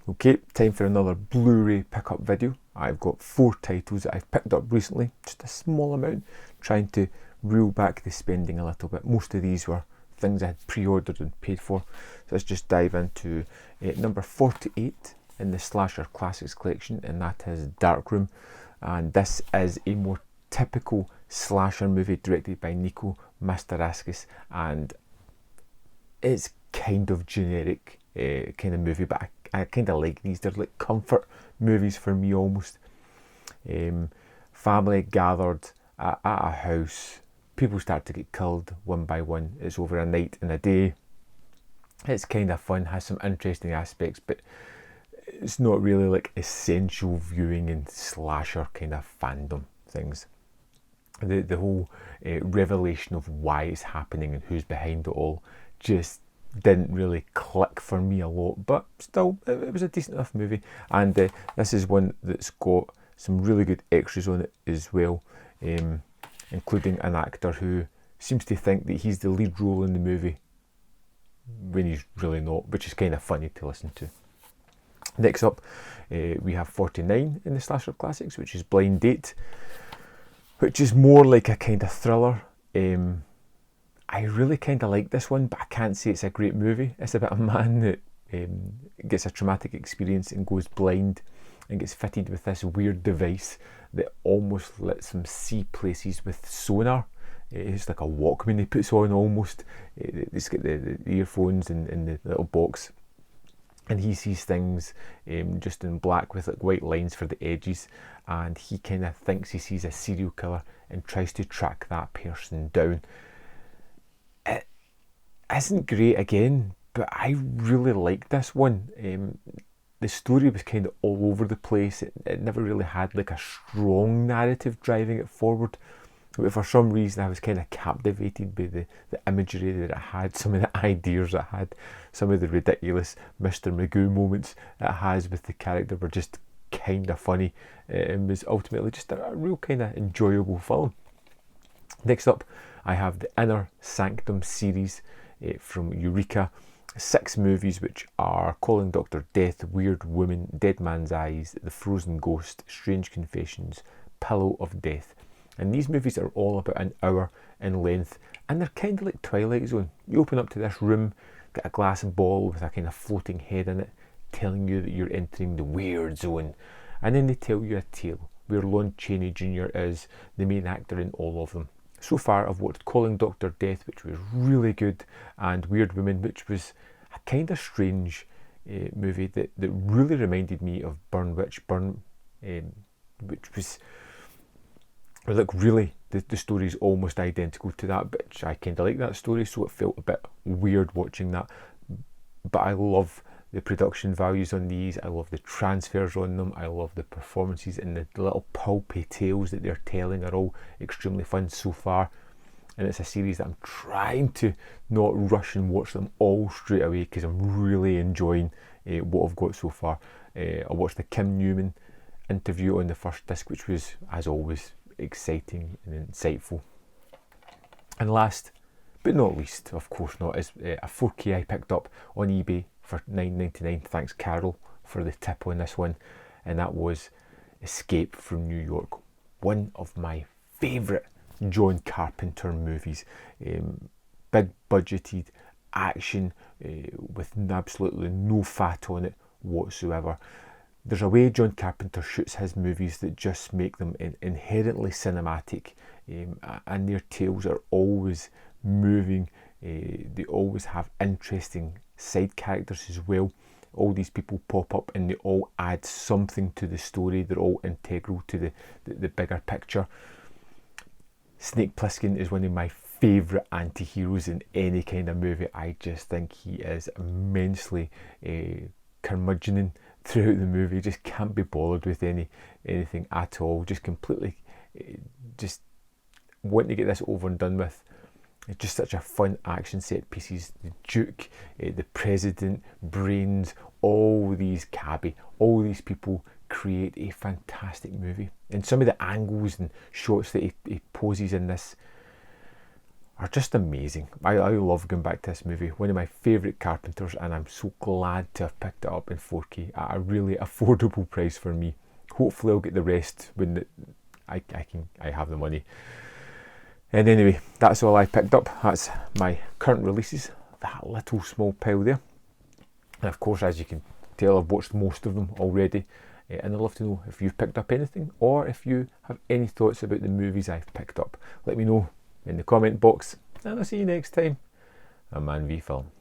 Okay, time for another Blu-ray pickup video. I've got 4 titles that I've picked up recently, just a small amount, trying to reel back the spending a little bit. Most of these were things I had pre-ordered and paid for. So let's just dive into number 48 in the Slasher Classics collection, and that is Darkroom. And this is a more typical slasher movie directed by Nico Mastaraskis, and it's kind of generic kind of movie, but I kind of like these. They're like comfort movies for me almost. Family gathered at a house. People start to get killed one by one. It's over a night and a day. It's kind of fun, has some interesting aspects, but it's not really like essential viewing and slasher kind of fandom things. The whole revelation of why it's happening and who's behind it all just didn't really click for me a lot, but still it was a decent enough movie. And this is one that's got some really good extras on it as well, including an actor who seems to think that he's the lead role in the movie when he's really not, which is kind of funny to listen to. Next up, we have 49 in the Slasher Classics, which is Blind Date, which is more like a kind of thriller. I really kind of like this one, but I can't say it's a great movie. It's about a man that gets a traumatic experience and goes blind and gets fitted with this weird device that almost lets him see places with sonar. It's like a Walkman he puts on almost. He's got the earphones and the little box, and he sees things just in black with like white lines for the edges, and he kind of thinks he sees a serial killer and tries to track that person down. It isn't great again, but I really liked this one. The story was kind of all over the place. It never really had like a strong narrative driving it forward. But for some reason I was kind of captivated by the imagery that it had, some of the ideas it had, some of the ridiculous Mr. Magoo moments it has with the character were just kind of funny. It was ultimately just a real kind of enjoyable film. Next up, I have the Inner Sanctum series from Eureka. 6 movies, which are Calling Dr. Death, Weird Woman, Dead Man's Eyes, The Frozen Ghost, Strange Confessions, Pillow of Death. And these movies are all about an hour in length, and they're kind of like Twilight Zone. You open up to this room, get a glass ball with a kind of floating head in it, telling you that you're entering the weird zone. And then they tell you a tale where Lon Chaney Jr. is the main actor in all of them. So far I've watched Calling Dr. Death, which was really good, and Weird Woman, which was a kind of strange movie that really reminded me of Burn Witch, which was like really the story's almost identical to that, but I kind of like that story, so it felt a bit weird watching that. But I love the production values on these, I love the transfers on them, I love the performances, and the little pulpy tales that they're telling are all extremely fun so far. And it's a series that I'm trying to not rush and watch them all straight away, because I'm really enjoying what I've got so far. I watched the Kim Newman interview on the first disc, which was, as always, exciting and insightful. And last but not least, of course not, is a 4K I picked up on eBay for $9.99. Thanks Carol for the tip on this one, and that was Escape from New York, one of my favourite John Carpenter movies. Big budgeted action with absolutely no fat on it whatsoever. There's a way John Carpenter shoots his movies that just make them inherently cinematic, and their tales are always moving. They always have interesting side characters as well. All these people pop up and they all add something to the story. They're all integral to the bigger picture. Snake Plissken is one of my favourite anti-heroes in any kind of movie. I just think he is immensely curmudgeoning throughout the movie. Just can't be bothered with anything at all. Just completely just wanting to get this over and done with. It's just such a fun action set pieces. The Duke, the President, Brains, all these cabby, all these people create a fantastic movie. And some of the angles and shots that he poses in this are just amazing. I love going back to this movie. One of my favourite Carpenters, and I'm so glad to have picked it up in 4K at a really affordable price for me. Hopefully I'll get the rest when I have the money. And anyway, that's all I picked up. That's my current releases. That little small pile there. And of course, as you can tell, I've watched most of them already. And I'd love to know if you've picked up anything, or if you have any thoughts about the movies I've picked up. Let me know in the comment box, and I'll see you next time on Man v Film.